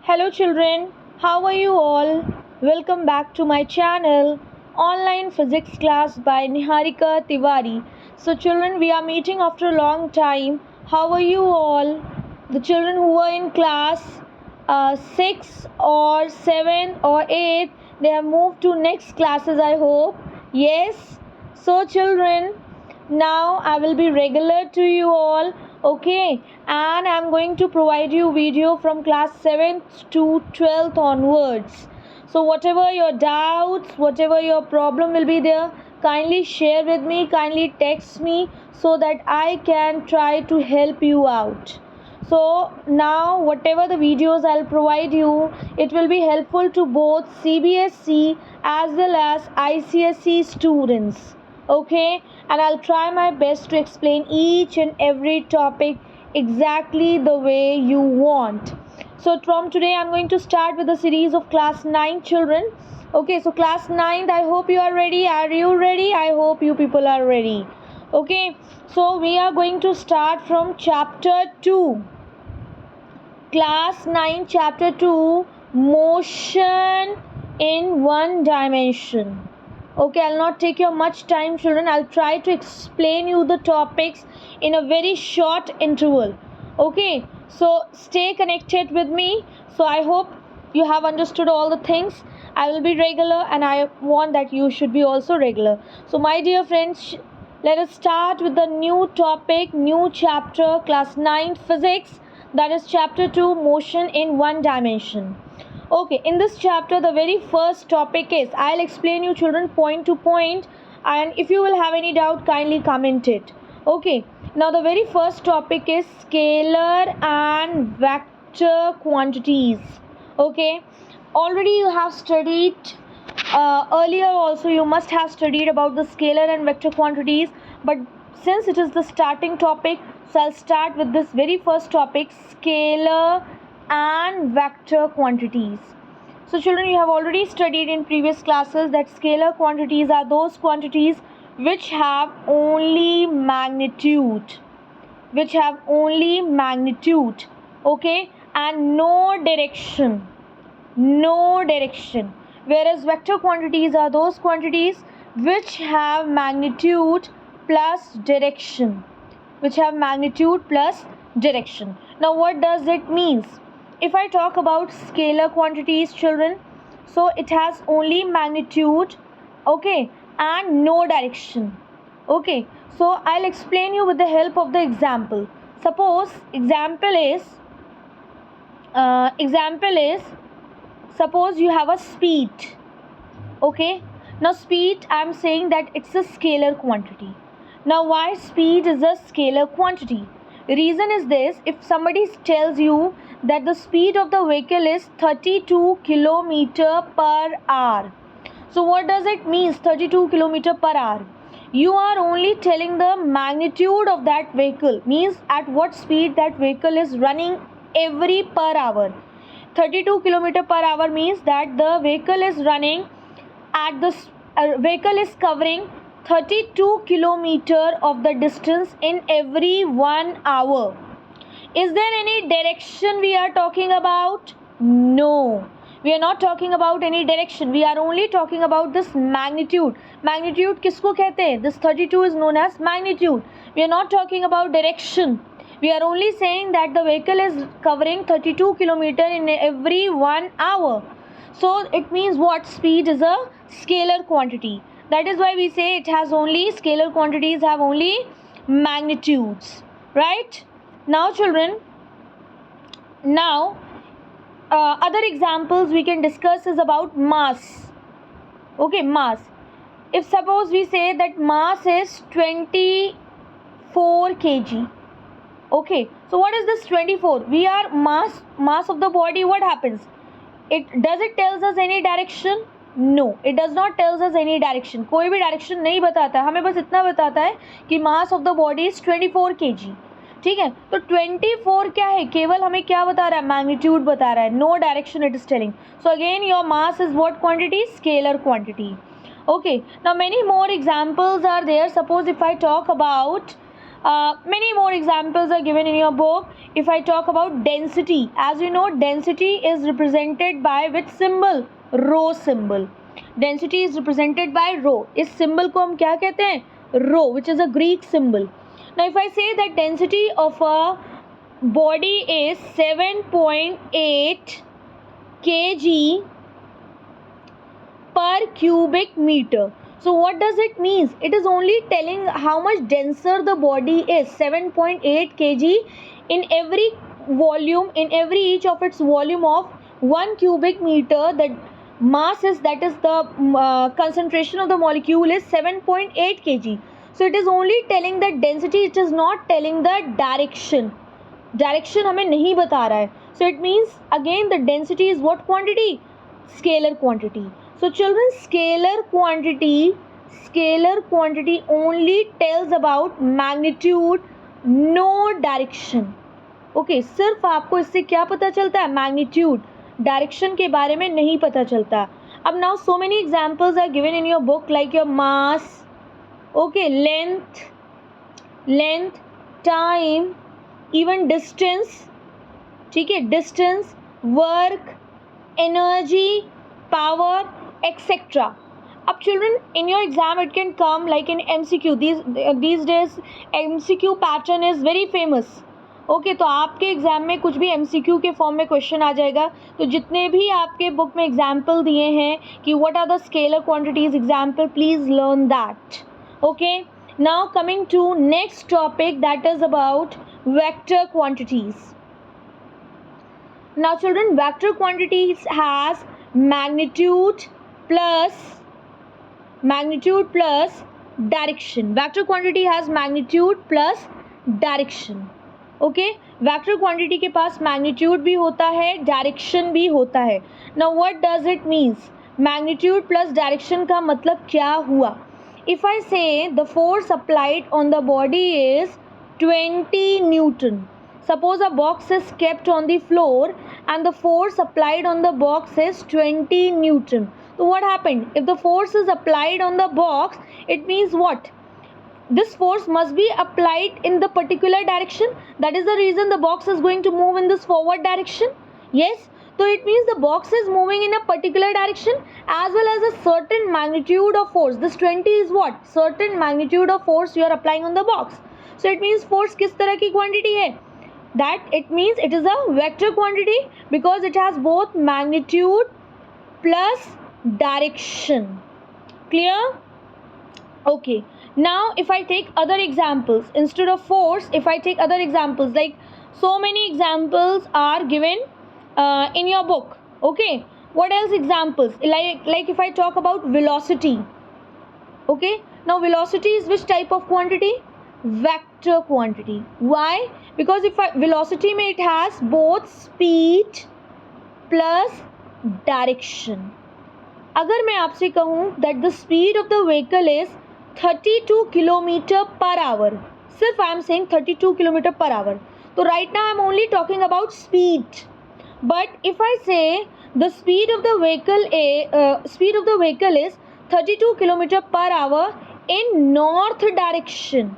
Hello children, how are you all? Welcome back to my channel, Online Physics Class by Niharika Tiwari. So children, we are meeting after a long time. How are you all? The children who were in class 6 or 7 or 8, they have moved to next classes, I hope. Yes? So children, now I will be regular to you all, okay, and I'm going to provide you video from class 7th to 12th onwards. So whatever your doubts, whatever your problem will be there, kindly share with me, kindly text me so that I can try to help you out. So now whatever the videos I'll provide you, it will be helpful to both CBSE as well as ICSE students, okay, and I'll try my best to explain each and every topic exactly the way you want. So from today I'm going to start with the series of class 9 children. Okay, so class 9th, I hope you are ready. Are you ready? I hope you people are ready. Okay, so we are going to start from chapter 2. Class 9 chapter 2, motion in one dimension. Okay, I'll not take your much time children. I'll try to explain you the topics in a very short interval. Okay, so stay connected with me. So I hope you have understood all the things. I will be regular and I want that you should be also regular. So my dear friends, let us start with the new topic, new chapter, class 9 physics, that is chapter 2, motion in one dimension. Okay, in this chapter the very first topic is, I'll explain you children point to point, and if you will have any doubt, kindly comment it. Okay, now the very first topic is scalar and vector quantities. Okay, already you have studied earlier also, you must have studied about the scalar and vector quantities, but since it is the starting topic, so I'll start with this very first topic, scalar and vector quantities. So children, you have already studied in previous classes that scalar quantities are those quantities which have only magnitude, okay, and no direction, whereas vector quantities are those quantities which have magnitude plus direction, Now what does it means? If I talk about scalar quantities children, so it has only magnitude, okay, and no direction. Okay, so I'll explain you with the help of the example. Suppose suppose you have a speed. Okay, now speed, I'm saying that it's a scalar quantity. Now why speed is a scalar quantity? The reason is this: if somebody tells you that the speed of the vehicle is 32 kilometer per hour, so what does it mean 32 kilometer per hour? You are only telling the magnitude of that vehicle, means at what speed that vehicle is running every per hour. 32 kilometer per hour means that the vehicle is running at the vehicle is covering 32 kilometer of the distance in every 1 hour. Is there any direction we are talking about? No, we are not talking about any direction. We are only talking about this magnitude. Magnitude किसको कहते हैं? This 32 is known as magnitude. We are not talking about direction. We are only saying that the vehicle is covering 32 kilometer in every 1 hour. So it means what? Speed is a scalar quantity. That is why we say it has only, scalar quantities have only magnitudes, right? Now children, other examples we can discuss is about mass. Okay, mass. If suppose we say that mass is 24 kg. Okay, so what is this 24? We are mass of the body. What happens? It tells us any direction? No, it does not tells us any direction. कोई भी direction नहीं बताता है, हमें बस इतना बताता है कि mass of the body is 24 kg. ठीक है, तो 24 क्या है? केवल हमें क्या बता रहा है? मैग्नीट्यूड बता रहा है. No direction it is telling. So again your mass is what quantity? Scalar quantity. Okay, now many more examples are there. Suppose if I talk about Many more examples are given in your book. If I talk about density, as you know, density is represented by which symbol? Rho symbol. Density is represented by rho. इस symbol को हम क्या कहते हैं? Rho, which is a Greek symbol. Now if I say that density of a body is 7.8 kg per cubic meter. So what does it mean? It is only telling how much denser the body is. 7.8 kg in every volume, in every each of its volume of 1 cubic meter, the mass is, that is the concentration of the molecule is 7.8 kg. So it is only telling the density, it is not telling the direction. Direction हमें नहीं बता रहा है. So it means again the density is what quantity? Scalar quantity. So children, scalar quantity only tells about magnitude, no direction. Okay, सिर्फ आपको इससे क्या पता चलता है? Magnitude. Direction के बारे में नहीं पता चलता. अब now so many examples are given in your book, like your mass, okay, length, time, even distance. ठीक है, distance, work, energy, power, etc. Up children, in your exam it can come like in MCQ. These days MCQ pattern is very famous. Okay, तो आपके exam में कुछ भी MCQ के form में question आ जाएगा. तो जितने भी आपके बुक में एग्जाम्पल दिए हैं कि what are the scalar quantities example, please learn that. Okay, now coming to next topic, that is about vector quantities. Now children, vector quantities has magnitude plus direction. Vector quantity has magnitude plus direction. Okay, vector quantity के पास magnitude भी होता है, direction भी होता है. Now what does it means? Magnitude plus direction का मतलब क्या हुआ? If I say the force applied on the body is 20 Newton. Suppose a box is kept on the floor and the force applied on the box is 20 Newton. So what happened? If the force is applied on the box, it means what? This force must be applied in the particular direction. That is the reason the box is going to move in this forward direction. Yes. So it means the box is moving in a particular direction as well as a certain magnitude of force. This 20 is what? Certain magnitude of force you are applying on the box. So it means force किस तरह की quantity है? That it means it is a vector quantity because it has both magnitude plus direction. Clear? Okay, now if I take other examples instead of force, if I take other examples, like so many examples are given in your book. Okay, what else examples? Like if I talk about velocity. Okay, now velocity is which type of quantity? Vector quantity. Why? Because if velocity में it has both speed plus direction. अगर मैं आपसे कहूँ that the speed of the vehicle is 32 km per hour, सिर्फ I am saying 32 km per hour, तो right now I am only talking about speed. But if I say the speed of the vehicle is 32 km per hour in north direction.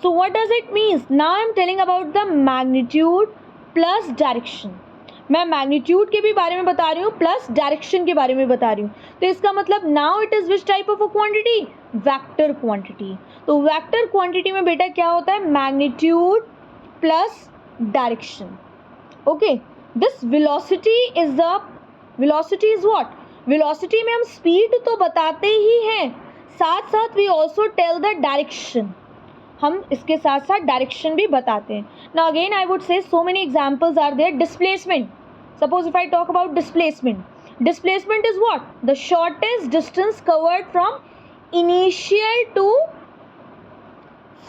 So what does it mean? Now I am telling about the magnitude plus direction. मैं magnitude के भी बारे में बता रही हूँ plus direction के बारे में बता रही हूँ. तो इसका मतलब now it is which type of a quantity? Vector quantity. तो वेक्टर क्वांटिटी में बेटा क्या होता है? Magnitude plus direction. Okay, this velocity is what? Velocity में हम स्पीड तो बताते ही हैं, साथ साथ we also tell the direction. हम इसके साथ साथ डायरेक्शन भी बताते हैं. Now again I would say so many examples are there. Displacement. Suppose if I talk about displacement, displacement is what? The shortest distance covered from initial to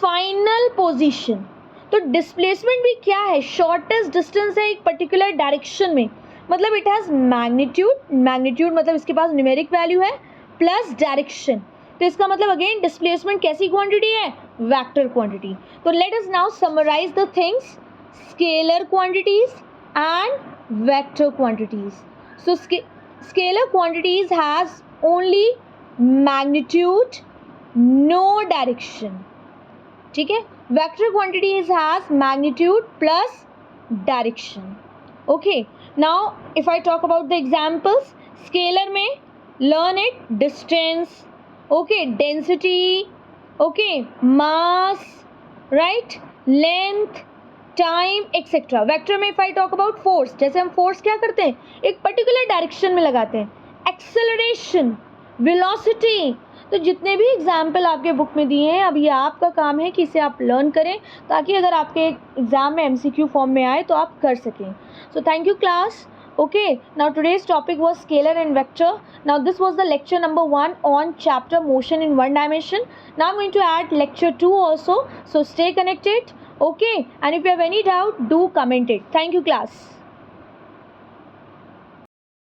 final position. तो displacement भी क्या है? Shortest distance है एक particular direction में. मतलब it has magnitude मतलब इसके पास न्यूमेरिक वैल्यू है प्लस डायरेक्शन. तो इसका मतलब अगेन डिस्प्लेसमेंट कैसी क्वांटिटी है? Vector quantity. तो let us now summarize the things, scalar quantities and vector quantities. So scalar quantities has only magnitude no direction. ठीक है, vector quantities has magnitude plus direction. Okay, now if I talk about the examples, scalar में learn it, distance, okay, density, okay, mass, right, length, time etcetera. Vector में if I talk about force, जैसे हम force क्या करते हैं, एक particular direction में लगाते हैं. Acceleration, velocity. तो जितने भी एग्जाम्पल आपके बुक में दिए हैं, अब ये आपका काम है कि इसे आप लर्न करें, ताकि अगर आपके एग्जाम में MCQ फॉर्म में आए तो आप कर सकें. So thank you class. Okay, now today's topic was scalar and vector. Now this was the lecture number 1 on chapter motion in one dimension. Now I'm going to add lecture 2 also. So stay connected. Okay, and if you have any doubt, do comment it. Thank you class.